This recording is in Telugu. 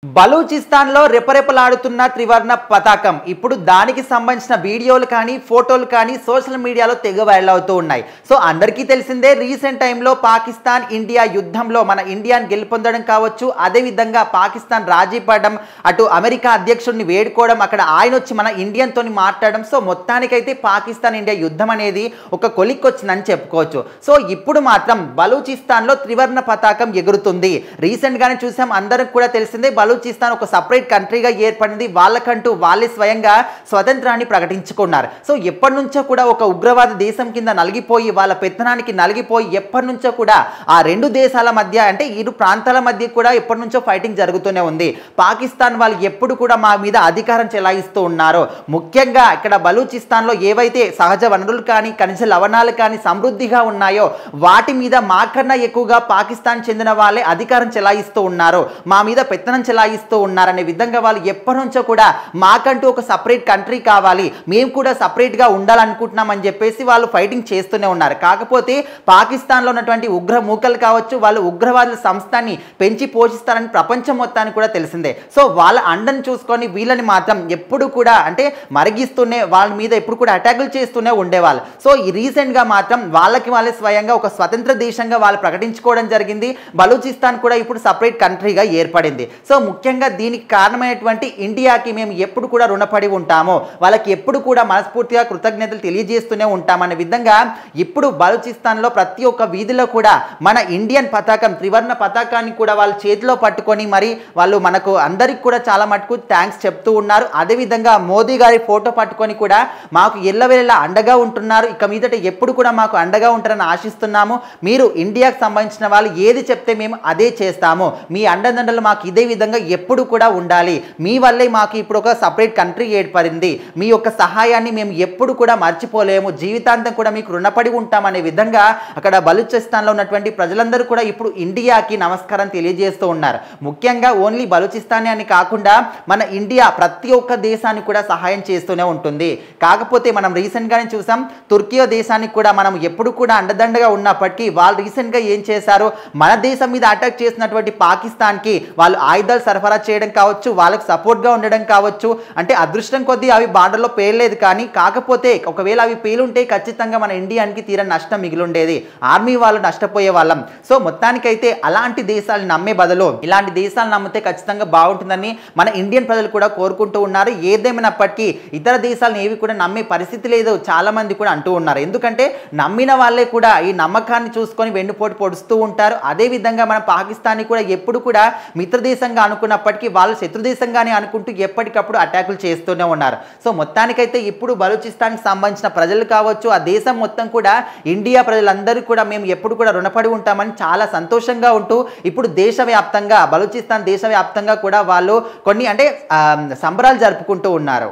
బలూచిస్తాన్లో రెపరెపలాడుతున్న త్రివర్ణ పతాకం ఇప్పుడు దానికి సంబంధించిన వీడియోలు కానీ ఫోటోలు కానీ సోషల్ మీడియాలో తెగ వైరల్ అవుతూ ఉన్నాయి. సో అందరికీ తెలిసిందే రీసెంట్ టైంలో పాకిస్తాన్ ఇండియా యుద్ధంలో మన ఇండియాని గెలుపొందడం కావచ్చు, అదేవిధంగా పాకిస్తాన్ రాజీ పడడం, అటు అమెరికా అధ్యక్షుడిని వేడుకోవడం, అక్కడ ఆయన వచ్చి మన ఇండియన్తో మాట్లాడడం. సో మొత్తానికైతే పాకిస్తాన్ ఇండియా యుద్ధం అనేది ఒక కొలిక్కొచ్చిందని చెప్పుకోవచ్చు. సో ఇప్పుడు మాత్రం బలూచిస్తాన్లో త్రివర్ణ పతాకం ఎగురుతుంది. రీసెంట్గానే చూసాం, అందరికి కూడా తెలిసిందే బలూచిస్తాన్ ఒక సపరేట్ కంట్రీగా ఏర్పడింది. వాళ్ళకంటూ వాళ్ళే స్వయంగా స్వతంత్రాన్ని ప్రకటించుకున్నారు. సో ఎప్పటి నుంచో కూడా ఒక ఉగ్రవాద దేశం కింద నలిగిపోయి వాళ్ళ పెత్తనానికి నలిగిపోయి ఎప్పటి నుంచో కూడా ఆ రెండు దేశాల మధ్య అంటే ఇరు ప్రాంతాల మధ్య కూడా ఎప్పటి నుంచో ఫైటింగ్ జరుగుతూనే ఉంది. పాకిస్తాన్ వాళ్ళు ఎప్పుడు కూడా మా మీద అధికారం చెలాయిస్తూ ఉన్నారు. ముఖ్యంగా ఇక్కడ బలూచిస్తాన్లో ఏవైతే సహజ వనరులు కానీ ఖనిజ లవణాలు కానీ సమృద్ధిగా ఉన్నాయో వాటి మీద మాకన్నా ఎక్కువగా పాకిస్తాన్ చెందిన వాళ్ళే అధికారం చెలాయిస్తూ ఉన్నారు, మా మీద పెత్తనం చెలాయిస్తూ ఉన్నారనే విధంగా వాళ్ళు ఎప్పటి నుంచో కూడా మాకంటూ ఒక సపరేట్ కంట్రీ కావాలి, మేము కూడా సపరేట్గా ఉండాలనుకుంటున్నామని చెప్పేసి వాళ్ళు ఫైటింగ్ చేస్తూనే ఉన్నారు. కాకపోతే పాకిస్తాన్లో ఉన్నటువంటి ఉగ్ర మూకలు కావచ్చు, వాళ్ళు ఉగ్రవాదుల సంస్థని పెంచి పోషిస్తారని ప్రపంచం మొత్తానికి కూడా తెలిసిందే. సో వాళ్ళ అండను చూసుకొని వీళ్ళని మాత్రం ఎప్పుడు కూడా అంటే మరిగిస్తూనే వాళ్ళ మీద ఎప్పుడు కూడా అటాకులు చేస్తూనే ఉండేవాళ్ళు. సో ఈ రీసెంట్గా మాత్రం వాళ్ళకి వాళ్ళే స్వయంగా ఒక స్వతంత్ర దేశంగా వాళ్ళు ప్రకటించుకోవడం జరిగింది. బలూచిస్తాన్ కూడా ఇప్పుడు సపరేట్ కంట్రీగా ఏర్పడింది. సో ముఖ్యంగా దీనికి కారణమైనటువంటి ఇండియాకి మేము ఎప్పుడు కూడా రుణపడి ఉంటాము, వాళ్ళకి ఎప్పుడు కూడా మనస్ఫూర్తిగా కృతజ్ఞతలు తెలియజేస్తూనే ఉంటామనే విధంగా ఇప్పుడు బలూచిస్తాన్లో ప్రతి ఒక్క వీధిలో కూడా మన ఇండియన్ పతాకం త్రివర్ణ పతాకాన్ని కూడా వాళ్ళ చేతిలో పట్టుకొని మరి వాళ్ళు మనకు అందరికి కూడా చాలా మటుకు థ్యాంక్స్ చెప్తూ ఉన్నారు. అదేవిధంగా మోదీ గారి ఫోటో పట్టుకొని కూడా మాకు ఎల్లవేళలా అండగా ఉంటున్నారు, ఇక మీదట ఎప్పుడు కూడా మాకు అండగా ఉంటారని ఆశిస్తున్నాము, మీరు ఇండియాకు సంబంధించిన వాళ్ళు ఏది చెప్తే మేము అదే చేస్తాము, మీ అండదండలు మాకు ఇదే విధంగా ఎప్పుడు కూడా ఉండాలి, మీ వల్లే మాకు ఇప్పుడు ఒక సపరేట్ కంట్రీ ఏర్పడింది, మీ యొక్క సహాయాన్ని మేము ఎప్పుడు కూడా మర్చిపోలేము, జీవితాంతం కూడా మీకు రుణపడి ఉంటామనే విధంగా అక్కడ బలూచిస్తాన్లో ఉన్నటువంటి ప్రజలందరూ కూడా ఇప్పుడు ఇండియాకి నమస్కారం తెలియజేస్తూ ఉన్నారు. ముఖ్యంగా ఓన్లీ బలూచిస్తాన్ అని కాకుండా మన ఇండియా ప్రతి ఒక్క దేశానికి కూడా సహాయం చేస్తూనే ఉంటుంది. కాకపోతే మనం రీసెంట్గానే చూసాం, తుర్కీ దేశానికి కూడా మనం ఎప్పుడు కూడా అండదండగా ఉన్నప్పటికీ వాళ్ళు రీసెంట్గా ఏం చేశారు, మన దేశం మీద అటాక్ చేసినటువంటి పాకిస్తాన్కి వాళ్ళు ఆయుధాలు సరఫరా చేయడం కావచ్చు, వాళ్ళకి సపోర్ట్గా ఉండడం కావచ్చు. అంటే అదృష్టం కొద్దీ అవి బార్డర్లో పేర్లేదు, కానీ కాకపోతే ఒకవేళ అవి పేలుంటే ఖచ్చితంగా మన ఇండియాకి తీరని నష్టం మిగిలిండేది, ఆర్మీ వాళ్ళు నష్టపోయే వాళ్ళం. సో మొత్తానికైతే అలాంటి దేశాలను నమ్మే బదులు ఇలాంటి దేశాలను నమ్మితే ఖచ్చితంగా బాగుంటుందని మన ఇండియన్ ప్రజలు కూడా కోరుకుంటూ ఉన్నారు. ఏదేమైనప్పటికీ ఇతర దేశాలను ఏవి కూడా నమ్మే పరిస్థితి లేదు చాలా మంది కూడా అంటూ ఉన్నారు. ఎందుకంటే నమ్మిన వాళ్ళే కూడా ఈ నమ్మకాన్ని చూసుకొని వెన్నుపోటు పొడుస్తూ ఉంటారు. అదేవిధంగా మన పాకిస్తాన్ని కూడా ఎప్పుడు కూడా మిత్రదేశంగా అనుకున్నప్పటికీ వాళ్ళు శత్రుదేశంగానే అనుకుంటూ ఎప్పటికప్పుడు అటాకులు చేస్తూనే ఉన్నారు. సో మొత్తానికైతే ఇప్పుడు బలూచిస్తాన్కి సంబంధించిన ప్రజలు కావచ్చు, ఆ దేశం మొత్తం కూడా ఇండియా ప్రజలందరూ కూడా మేము ఎప్పుడు కూడా రుణపడి ఉంటామని చాలా సంతోషంగా ఉంటూ ఇప్పుడు దేశవ్యాప్తంగా బలూచిస్తాన్ దేశవ్యాప్తంగా కూడా వాళ్ళు కొన్ని అంటే సంబరాలు జరుపుకుంటూ ఉన్నారు.